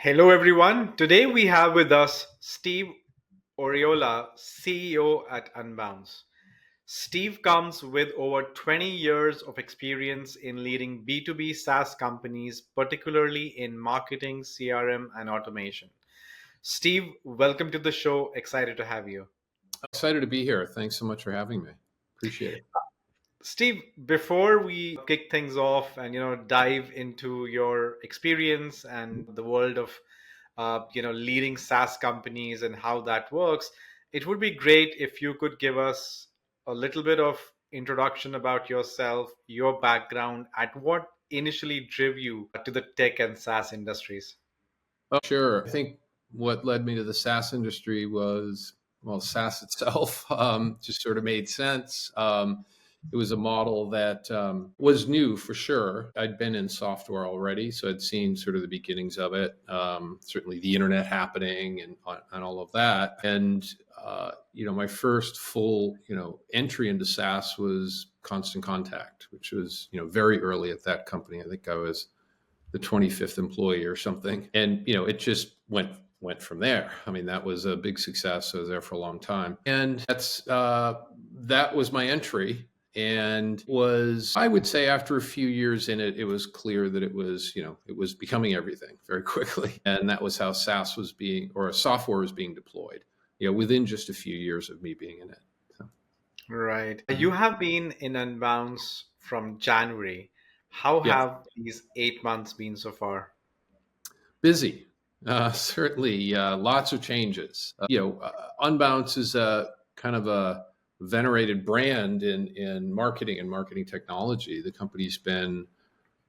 Hello, everyone. Today we have with us Steve Oriola, CEO at Unbounce. Steve comes with over 20 years of experience in leading B2B SaaS companies, particularly in marketing, CRM, and automation. Steve, welcome to the show. Excited to have you. Excited to be here. Thanks so much for having me. Appreciate it. Steve, before we kick things off and dive into your experience and the world of leading SaaS companies and how that works, it would be great if you could give us a little bit of introduction about yourself, your background, and what initially drove you to the tech and SaaS industries. Oh, sure. I think what led me to the SaaS industry was, well, SaaS itself just sort of made sense. It was a model that was new for sure. I'd been in software already, so I'd seen sort of the beginnings of it, certainly the internet happening and all of that. And, my first full, entry into SaaS was Constant Contact, which was, very early at that company. I think I was the 25th employee or something. And, it just went from there. I mean, that was a big success. I was there for a long time. And that was my entry. And was, I would say after a few years in it, it was clear that it was becoming everything very quickly. And that was how SaaS was being, or software was being deployed, within just a few years of me being in it. So. Right. You have been in Unbounce from January. How Yeah. have these 8 months been so far? Busy. Certainly, lots of changes. Unbounce is a kind of a venerated brand in marketing and marketing technology. The company's been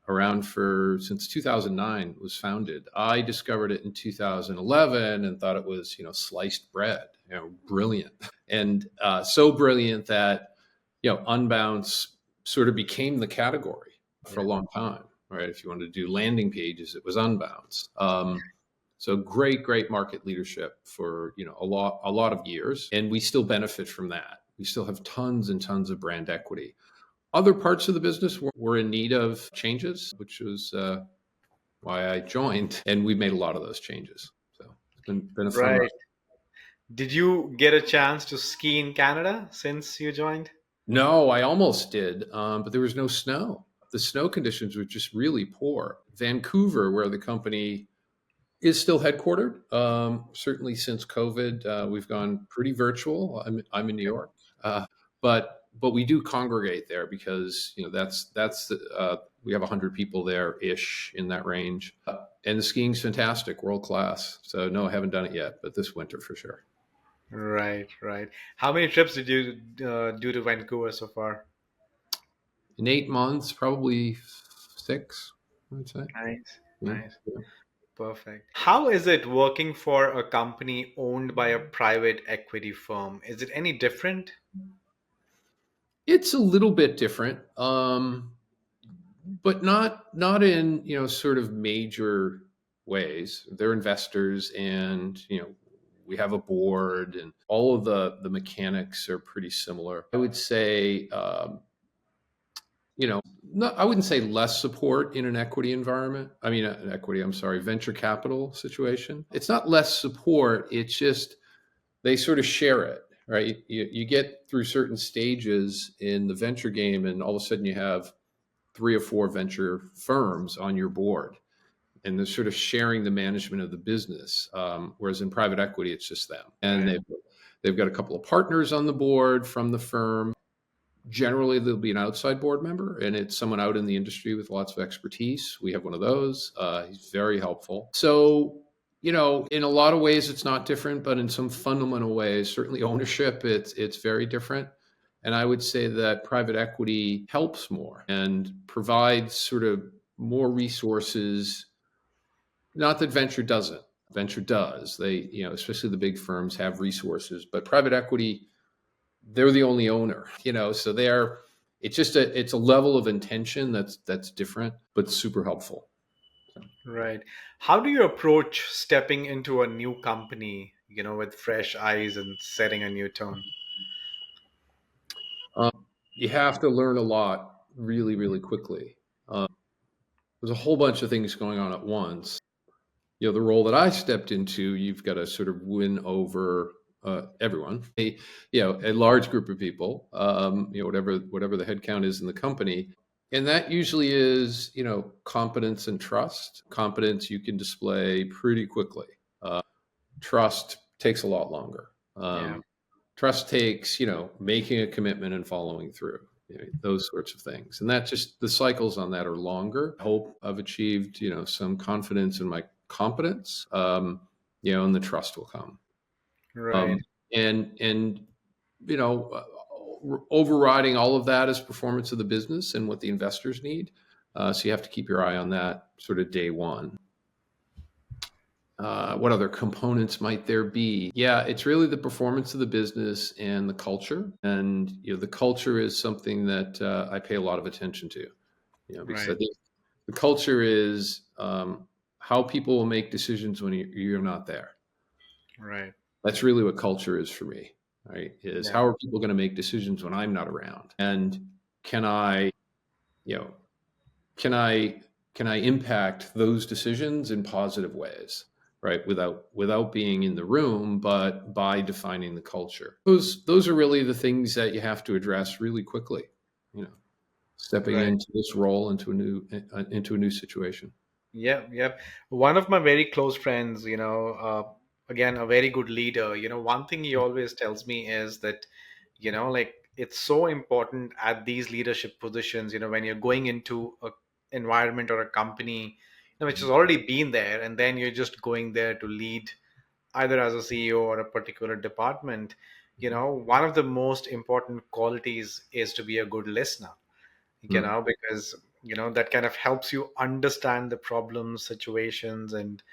around since 2009. It was founded. I discovered it in 2011 and thought it was sliced bread. Brilliant, and so brilliant that Unbounce sort of became the category for a long time. Right? If you wanted to do landing pages, it was Unbounce. So great market leadership for a lot of years, and we still benefit from that. We still have tons and tons of brand equity. Other parts of the business were in need of changes, which was why I joined, and we made a lot of those changes. So it's been a fun ride. Right. Did you get a chance to ski in Canada since you joined? No, I almost did, but there was no snow. The snow conditions were just really poor. Vancouver, where the company is still headquartered. Certainly since COVID, we've gone pretty virtual. I'm in New York, but we do congregate there because we have 100 people there ish in that range, and the skiing's fantastic, world class. So no, I haven't done it yet, but this winter for sure. Right, right. How many trips did you do to Vancouver so far? In 8 months, probably six, I would say. Nice, Yeah. nice. Perfect. How is it working for a company owned by a private equity firm? Is it any different? It's a little bit different, but not in sort of major ways. They're investors, and we have a board, and all of the mechanics are pretty similar. I would say, I wouldn't say less support in an equity environment. I mean, an equity. I'm sorry, venture capital situation. It's not less support. It's just they sort of share it, right? You get through certain stages in the venture game, and all of a sudden you have three or four venture firms on your board, and they're sort of sharing the management of the business. Whereas in private equity, it's just them, and Right. they've got a couple of partners on the board from the firm. Generally, there'll be an outside board member, and it's someone out in the industry with lots of expertise. We have one of those. He's very helpful. So, in a lot of ways, it's not different, but in some fundamental ways, certainly ownership, it's very different. And I would say that private equity helps more and provides sort of more resources. Not that venture doesn't. Venture does. They, especially the big firms have resources, but private equity, they're the only owner, so it's a level of intention that's different, but super helpful. So, Right. How do you approach stepping into a new company, with fresh eyes and setting a new tone? you have to learn a lot really, really quickly. There's a whole bunch of things going on at once. The role that I stepped into, you've got to sort of win over everyone, a large group of people, whatever the headcount is in the company. And that usually is, competence and trust. Competence you can display pretty quickly. Trust takes a lot longer. Yeah. Trust takes, making a commitment and following through, those sorts of things. And that just the cycles on that are longer. I hope I've achieved, some confidence in my competence, and the trust will come. Right. Um, and you know, overriding all of that is performance of the business and what the investors need. So you have to keep your eye on that sort of day one. What other components might there be? Yeah, it's really the performance of the business and the culture. And the culture is something that I pay a lot of attention to. Because I Right. think the culture is how people will make decisions when you're not there. Right. That's really what culture is for me. Right? Is Yeah. how are people going to make decisions when I'm not around? And can I, you know, can I can I impact those decisions in positive ways, right? Without being in the room, but by defining the culture. Those are really the things that you have to address really quickly. You know, stepping Right. into this role into a new situation. Yep, yep. One of my very close friends, again, a very good leader, one thing he always tells me is that, like it's so important at these leadership positions, when you're going into a environment or a company, which has already been there, and then you're just going there to lead either as a CEO or a particular department, one of the most important qualities is to be a good listener, Mm. because that kind of helps you understand the problems, situations, and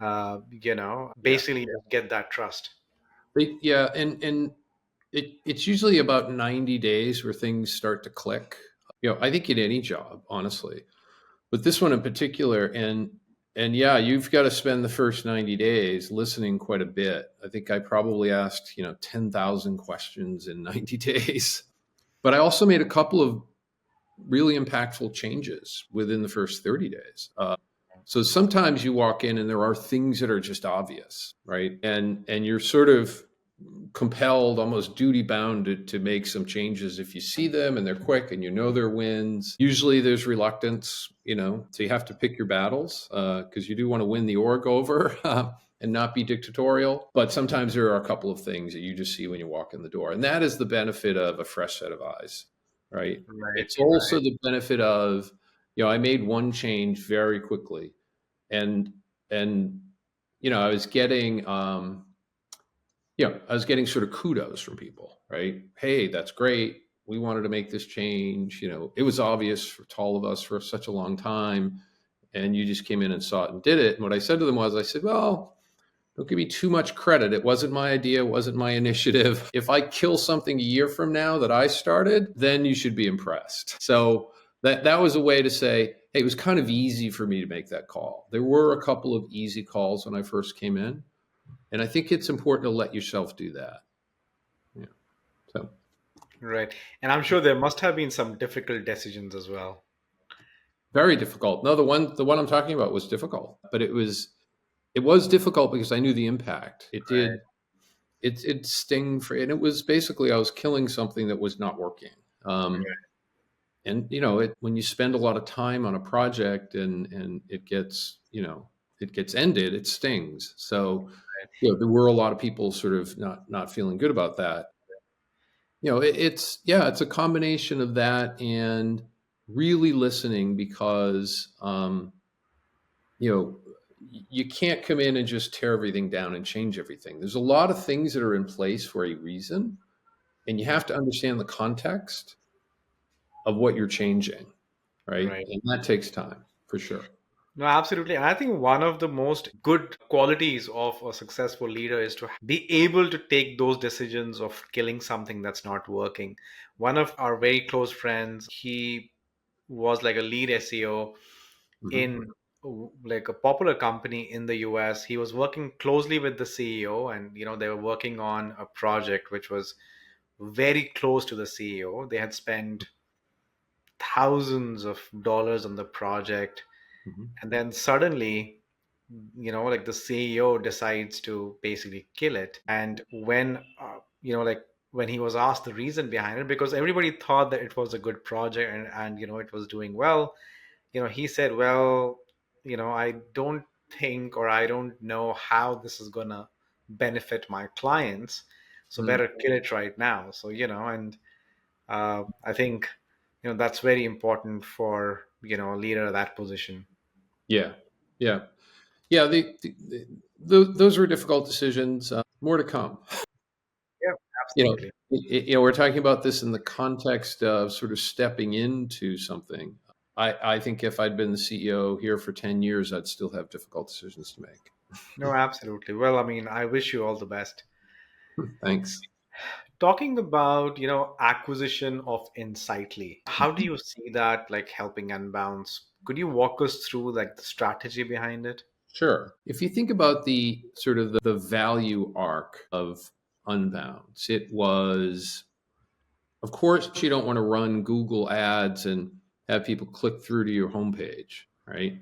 Yeah, basically just get that trust. yeah, and it's usually about 90 days where things start to click. I think in any job, honestly, but this one in particular, and yeah, you've got to spend the first 90 days listening quite a bit. I think I probably asked 10,000 questions in 90 days, but I also made a couple of really impactful changes within the first 30 days. So sometimes you walk in and there are things that are just obvious, right? And you're sort of compelled, almost duty bound to make some changes if you see them and they're quick and they're wins. Usually there's reluctance, so you have to pick your battles because you do want to win the org over and not be dictatorial. But sometimes there are a couple of things that you just see when you walk in the door. And that is the benefit of a fresh set of eyes, right? Right. It's also the benefit of, I made one change very quickly and, and, I was getting, I was getting sort of kudos from people, right? Hey, that's great. We wanted to make this change. It was obvious for all of us for such a long time. And you just came in and saw it and did it. And what I said to them was, I said, well, don't give me too much credit. It wasn't my idea. It wasn't my initiative. If I kill something a year from now that I started, then you should be impressed. So that was a way to say, hey, it was kind of easy for me to make that call. There were a couple of easy calls when I first came in. And I think it's important to let yourself do that. Yeah. So Right. And I'm sure there must have been some difficult decisions as well. very difficult. No, the one I'm talking about was difficult, but it was difficult because I knew the impact. It Right. did it sting for, and it was basically I was killing something that was not working. Right. And when you spend a lot of time on a project and it gets ended, it stings. So there were a lot of people sort of not feeling good about that. It's a combination of that and really listening because you know you can't come in and just tear everything down and change everything. There's a lot of things that are in place for a reason, and you have to understand the context of what you're changing, right? Right. And that takes time for sure. No, absolutely. And I think one of the most good qualities of a successful leader is to be able to take those decisions of killing something that's not working. One of our very close friends, he was like a lead SEO Hmm. in like a popular company in the US. He was working closely with the CEO, and they were working on a project which was very close to the CEO. They had spent thousands of dollars on the project, Hmm. and then suddenly like the CEO decides to basically kill it. And when like when he was asked the reason behind it, because everybody thought that it was a good project, and it was doing well, he said, well, I don't think, or I don't know how this is gonna benefit my clients, so Mm. better kill it right now. So and I think that's very important for a leader of that position. Yeah, yeah, yeah. Those were difficult decisions. More to come. Yeah, You know, absolutely. we're talking about this in the context of sort of stepping into something. I think if I'd been the CEO here for 10 years, I'd still have difficult decisions to make. No, absolutely. Well, I mean, I wish you all the best. Thanks. Talking about, acquisition of Insightly, how do you see that like helping Unbounce? Could you walk us through like the strategy behind it? Sure. If you think about the sort of the value arc of Unbounce, it was, of course, you don't want to run Google ads and have people click through to your homepage, right?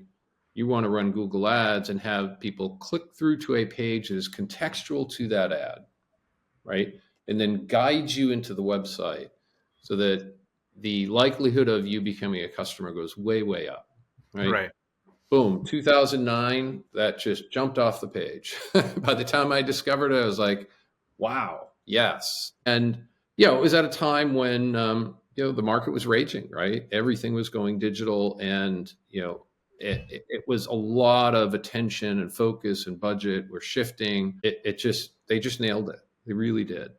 You want to run Google ads and have people click through to a page that is contextual to that ad, right? And then guide you into the website so that the likelihood of you becoming a customer goes way, way up, right? Right. Boom, 2009, that just jumped off the page. By the time I discovered it, I was like, wow, yes. And, it was at a time when, the market was raging, right? Everything was going digital. And, it was a lot of attention and focus and budget were shifting. They just nailed it. They really did.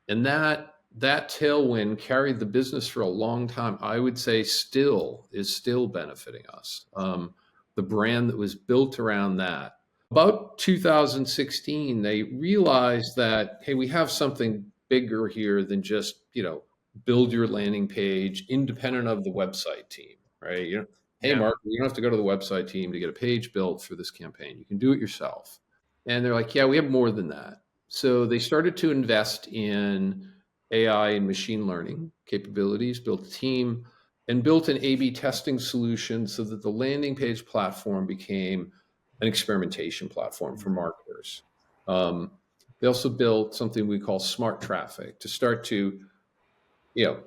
And that tailwind carried the business for a long time. I would say still benefiting us. The brand that was built around that. About 2016, they realized that, hey, we have something bigger here than just, build your landing page independent of the website team, right? Hey, Yeah. Mark, you don't have to go to the website team to get a page built for this campaign. You can do it yourself. And they're like, yeah, we have more than that. So they started to invest in AI and machine learning capabilities, built a team, and built an A/B testing solution so that the landing page platform became an experimentation platform for Mhm. marketers. Um, they also built something we call smart traffic to start to, you know,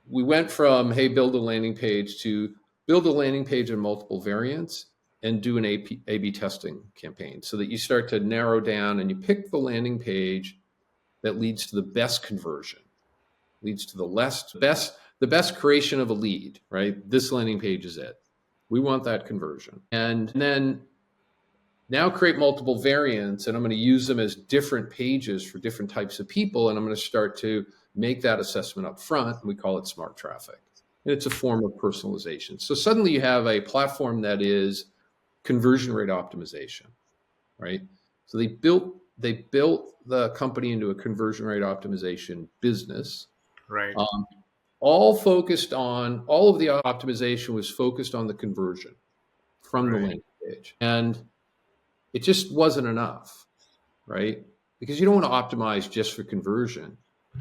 we went from, hey, build a landing page to build a landing page in multiple variants and do an A/B testing campaign so that you start to narrow down and you pick the landing page that leads to the best conversion, leads to the best creation of a lead, right? This landing page is it. We want that conversion. And then now create multiple variants, and I'm going to use them as different pages for different types of people. And I'm going to start to make that assessment up front. And we call it smart traffic. And it's a form of personalization. So suddenly you have a platform that is conversion rate optimization, right? So they built the company into a conversion rate optimization business. Right. Um, all of the optimization was focused on the conversion from the Right. landing page. And it just wasn't enough, right? Because you don't want to optimize just for conversion.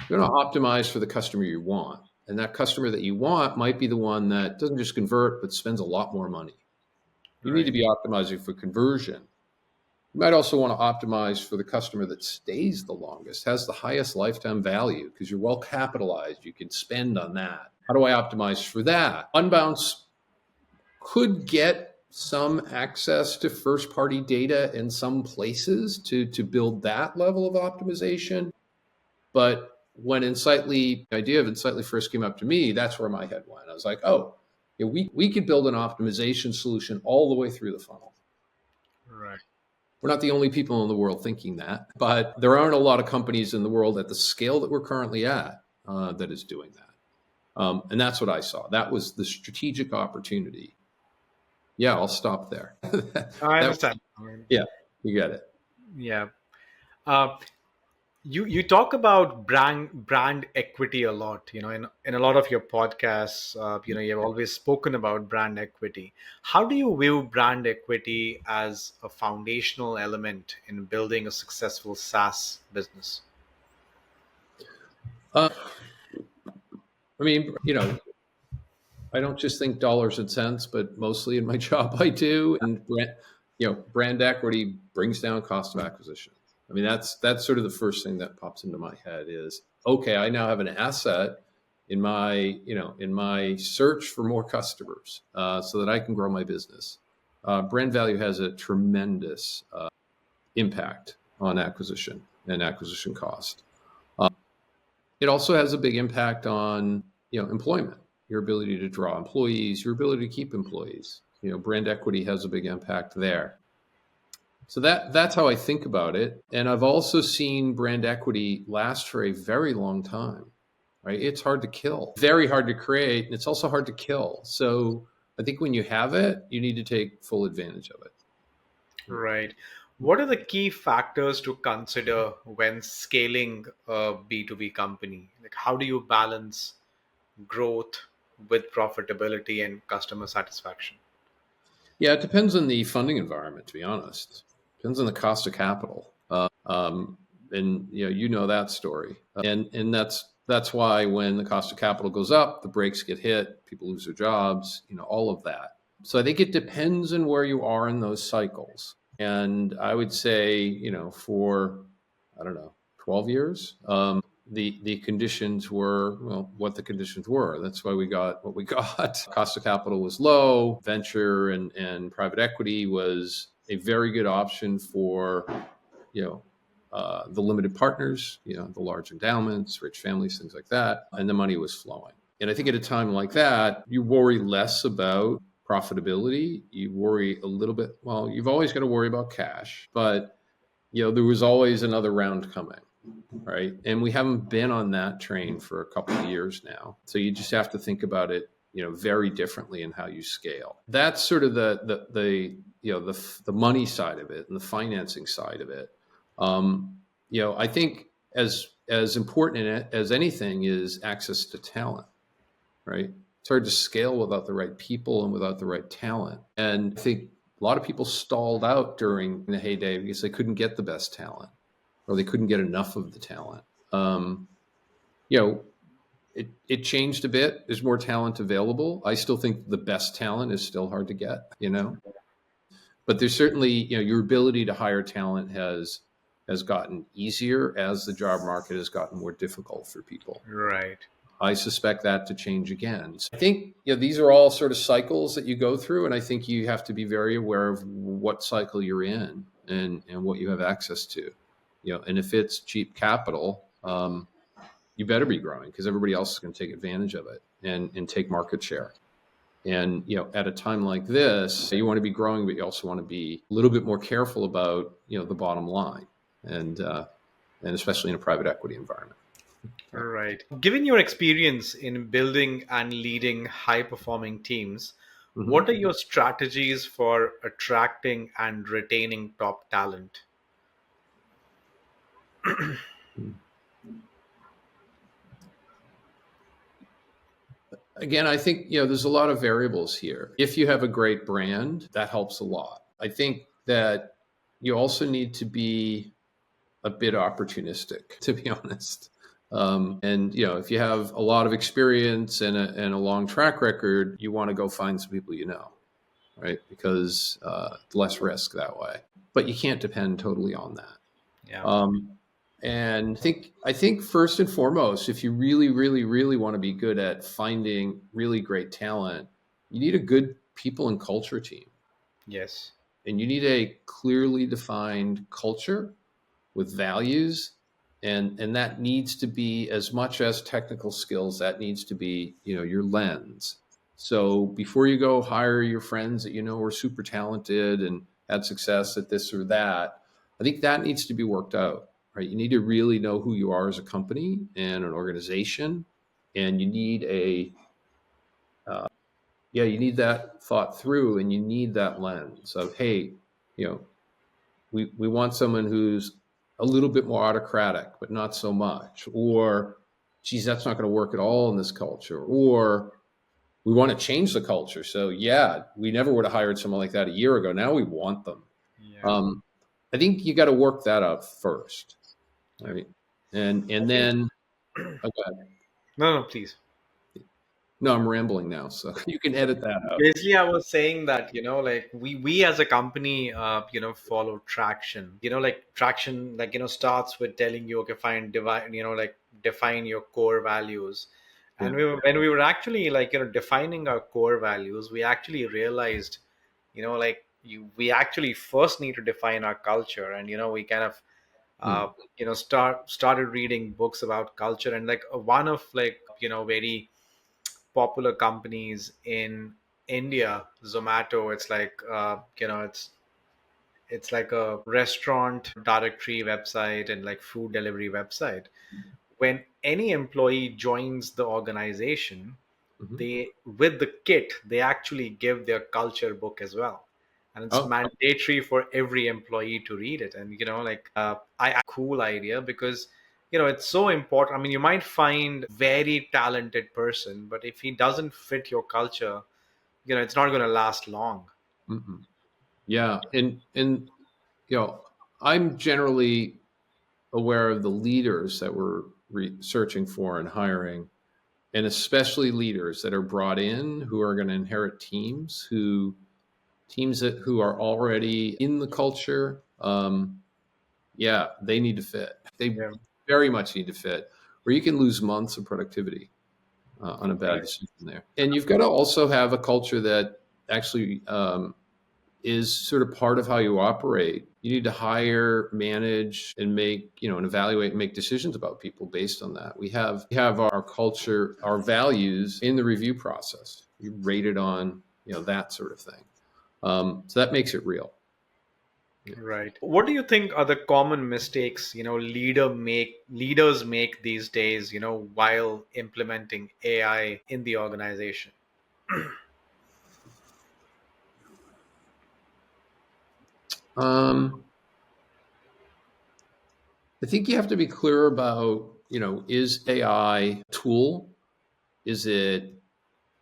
You want to optimize for the customer you want. And that customer that you want might be the one that doesn't just convert, but spends a lot more money. You need to Right. be optimizing for conversion. You might also want to optimize for the customer that stays the longest, has the highest lifetime value because you're well capitalized. You can spend on that. How do I optimize for that? Unbounce could get some access to first party data in some places to build that level of optimization. But when the idea of Insightly first came up to me, that's where my head went. I was like, oh, yeah, we could build an optimization solution all the way through the funnel. Right. We're not the only people in the world thinking that, but there aren't a lot of companies in the world at the scale that we're currently at that is doing that. And that's what I saw. That was the strategic opportunity. Yeah, I'll stop there. I that, understand. I mean, yeah, you got it. yeah. Uh, you talk about brand equity a lot, in a lot of your podcasts. You've always spoken about brand equity. How do you view brand equity as a foundational element in building a successful SaaS business? Uh, I mean, I don't just think dollars and cents, but mostly in my job I do. And brand equity brings down cost of acquisition. I mean, that's sort of the first thing that pops into my head is, okay, I now have an asset in my, in my search for more customers, so that I can grow my business. Brand value has a tremendous impact on acquisition and acquisition cost. It also has a big impact on, employment, your ability to draw employees, your ability to keep employees. Brand equity has a big impact there. So that's how I think about it. And I've also seen brand equity last for a very long time, right? It's hard to kill, very hard to create, and it's also hard to kill. So I think when you have it, you need to take full advantage of it. Right. What are the key factors to consider when scaling a B2B company? Like, how do you balance growth with profitability and customer satisfaction? Yeah, it depends on the funding environment, to be honest. Depends on the cost of capital. And that story. And that's why when the cost of capital goes up, the brakes get hit, people lose their jobs, all of that. So I think it depends on where you are in those cycles. And I would say, for, I don't know, 12 years, the conditions were, well, what the conditions were. That's why we got what we got. Cost of capital was low. Venture and private equity was a very good option for, the limited partners, the large endowments, rich families, things like that. And the money was flowing. And I think at a time like that, you worry less about profitability. You worry a little bit, well, you've always got to worry about cash, but there was always another round coming, right? And we haven't been on that train for a couple of years now. So you just have to think about it, very differently in how you scale. That's sort of the money side of it and the financing side of it. I think as important as anything is access to talent, right? It's hard to scale without the right people and without the right talent. And I think a lot of people stalled out during the heyday because they couldn't get the best talent or they couldn't get enough of the talent. It changed a bit. There's more talent available. I still think the best talent is still hard to get, but there's certainly, your ability to hire talent has gotten easier as the job market has gotten more difficult for people. Right. I suspect that to change again. So I think these are all sort of cycles that you go through, and I think you have to be very aware of what cycle you're in and what you have access to. And if it's cheap capital, you better be growing because everybody else is going to take advantage of it and take market share. And at a time like this, you want to be growing, but you also want to be a little bit more careful about the bottom line, and especially in a private equity environment. Right. Given your experience in building and leading high performing teams, what are your strategies for attracting and retaining top talent? Again, I think there's a lot of variables here. If you have a great brand, that helps a lot. I think that you also need to be a bit opportunistic, to be honest. And if you have a lot of experience and a long track record, you want to go find some people right? Because less risk that way. But you can't depend totally on that. Yeah. And I think first and foremost, if you really, really, really want to be good at finding really great talent, you need a good people and culture team. Yes. And you need a clearly defined culture with values. And that needs to be, as much as technical skills, that needs to be, your lens. So before you go hire your friends that are super talented and had success at this or that, I think that needs to be worked out, right? You need to really know who you are as a company and an organization, and you need you need that thought through, and you need that lens of, hey, we want someone who's a little bit more autocratic, but not so much. Or, geez, that's not going to work at all in this culture. Or we want to change the culture. So yeah, we never would have hired someone like that a year ago. Now we want them. Yeah. I think you got to work that out first, right? And I think then, okay. no, no, please. No, I'm rambling now, so you can edit that out. Basically, I was saying that, like we as a company, follow traction. Like traction, like, starts with telling you, okay, fine, divide, like define your core values. And Yeah. when we were actually like, defining our core values, we actually realized, like we actually first need to define our culture. And, we kind of, Mm. started reading books about culture. And like one of like, very popular companies in India, Zomato. It's like it's like a restaurant directory website and like food delivery website. When any employee joins the organization, Hmm. they with the kit they actually give their culture book as well, and it's Oh. mandatory for every employee to read it. And I cool idea because it's so important. I mean, you might find very talented person, but if he doesn't fit your culture, it's not going to last long. Hmm. Yeah, and I'm generally aware of the leaders that we're searching for and hiring, and especially leaders that are brought in who are going to inherit teams that who are already in the culture. Yeah, they need to fit. They Yeah. very much need to fit, or you can lose months of productivity on a bad Right. decision there. And you've got to also have a culture that actually is sort of part of how you operate. You need to hire, manage, and make, and evaluate and make decisions about people based on that. We have our culture, our values in the review process. You rate it on, that sort of thing. So that makes it real. Yeah. Right. What do you think are the common mistakes, leaders make these days, while implementing AI in the organization? Um, I think you have to be clear about, is AI a tool? Is it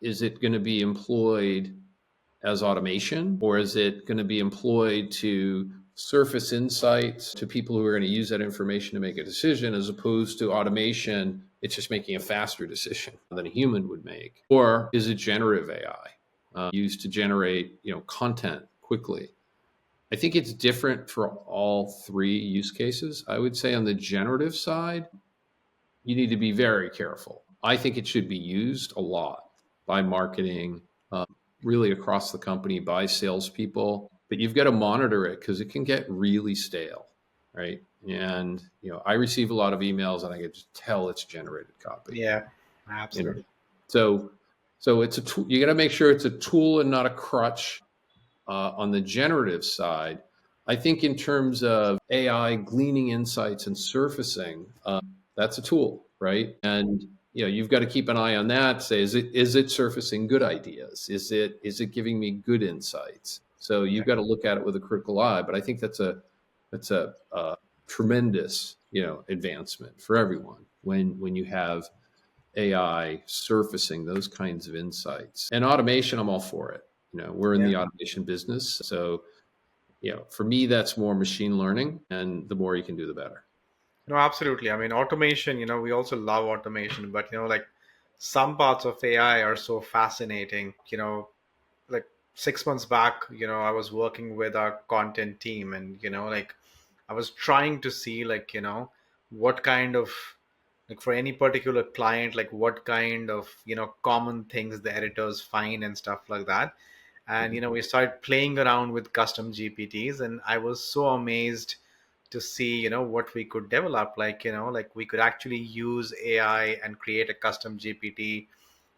going to be employed as automation, or is it going to be employed to surface insights to people who are going to use that information to make a decision, as opposed to automation? It's just making a faster decision than a human would make. Or is it generative AI used to generate content quickly? I think it's different for all three use cases. I would say on the generative side, you need to be very careful. I think it should be used a lot by marketing, really across the company, by salespeople, but you've got to monitor it because it can get really stale, right? And I receive a lot of emails, and I can just tell it's generated copy. Yeah, You know, absolutely. so it's a tool. You got to make sure it's a tool and not a crutch. On the generative side, I think in terms of AI gleaning insights and surfacing, that's a tool, right? And you've got to keep an eye on that. Say, is it surfacing good ideas? Is it giving me good insights? So you've got to look at it with a critical eye. But I think that's a tremendous advancement for everyone when you have AI surfacing those kinds of insights. And automation, I'm all for it. We're in Yeah. the automation business. So, for me, that's more machine learning. And the more you can do, the better. No, absolutely. I mean, automation, we also love automation, but like some parts of AI are so fascinating. Like 6 months back, I was working with our content team, and like I was trying to see, like, what kind of, like, for any particular client, like what kind of common things the editors find and stuff like that. And Mhm. we started playing around with custom GPTs, and I was so amazed to see what we could develop. Like, like we could actually use AI and create a custom GPT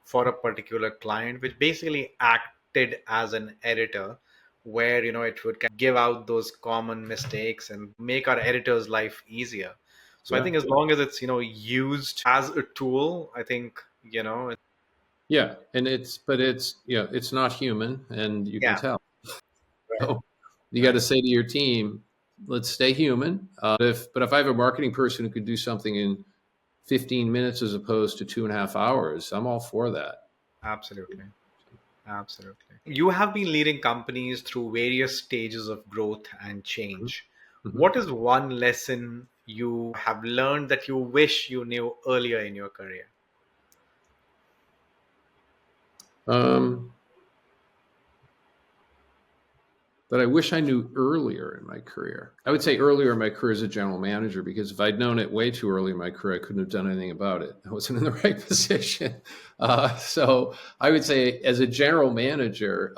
for a particular client, which basically acted as an editor, where it would kind of give out those common mistakes and make our editor's life easier. So I Yeah. think as long as it's used as a tool, I think Yeah. And it's not human, and you can yeah. tell. Right. So you got to Right. say to your team, let's stay human. But if I have a marketing person who could do something in 15 minutes as opposed to 2.5 hours, I'm all for that. Absolutely. Absolutely. You have been leading companies through various stages of growth and change. Mhm. What is one lesson you have learned that you wish you knew earlier in your career? Um, that I wish I knew earlier in my career. I would say earlier in my career as a general manager, because if I'd known it way too early in my career, I couldn't have done anything about it. I wasn't in the right position. So I would say, as a general manager,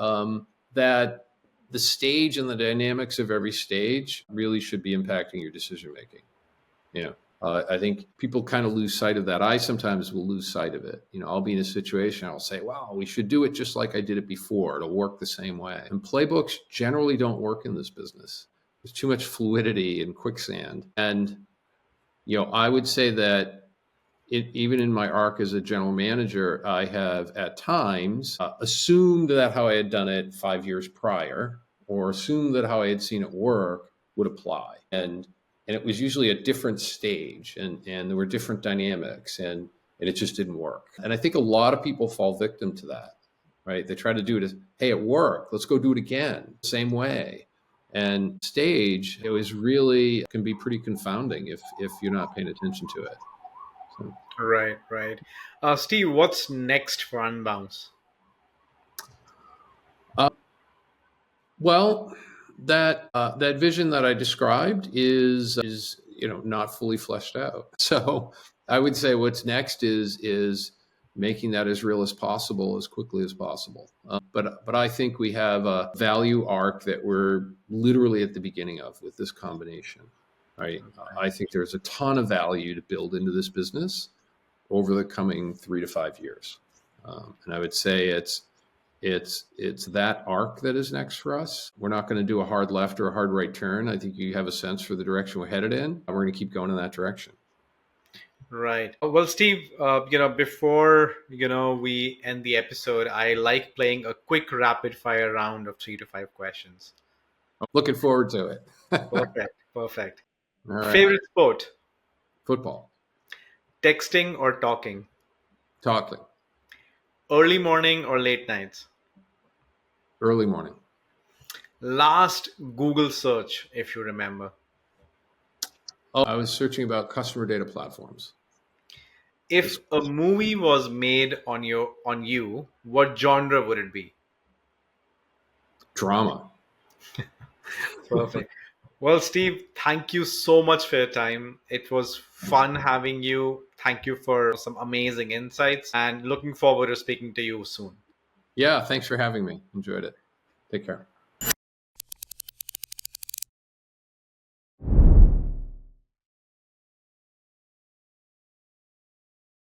that the stage and the dynamics of every stage really should be impacting your decision making. You know, I think people kind of lose sight of that. I sometimes will lose sight of it. You know, I'll be in a situation, I'll say, wow, we should do it just like I did it before. It'll work the same way. And playbooks generally don't work in this business. There's too much fluidity and quicksand. And, I would say that even in my arc as a general manager, I have at times assumed that how I had done it 5 years prior, or assumed that how I had seen it work would apply. And it was usually a different stage, and there were different dynamics, and it just didn't work. And I think a lot of people fall victim to that, right? They try to do it as, hey, it worked, let's go do it again, same way. And stage, it was really can be pretty confounding if you're not paying attention to it. So, Right, right. Steve, what's next for Unbounce? well, that vision that I described is not fully fleshed out. So I would say what's next is making that as real as possible, as quickly as possible. But I think we have a value arc that we're literally at the beginning of with this combination. Right? I think there's a ton of value to build into this business over the coming 3 to 5 years, and I would say it's that arc that is next for us. We're not going to do a hard left or a hard right turn. I think you have a sense for the direction we're headed in. We're going to keep going in that direction. Right. Well, Steve, before, we end the episode, I like playing a quick rapid fire round of 3 to 5 questions. I'm looking forward to it. Perfect. Perfect. All right. Favorite sport? Football. Texting or talking? Talking. Early morning or late nights? Early morning. Last Google search, if you remember. Oh, I was searching about customer data platforms. If a movie was made on you, what genre would it be? Drama. Perfect. Well, Steve, thank you so much for your time. It was fun having you. Thank you for some amazing insights, and looking forward to speaking to you soon. Yeah, thanks for having me. Enjoyed it. Take care.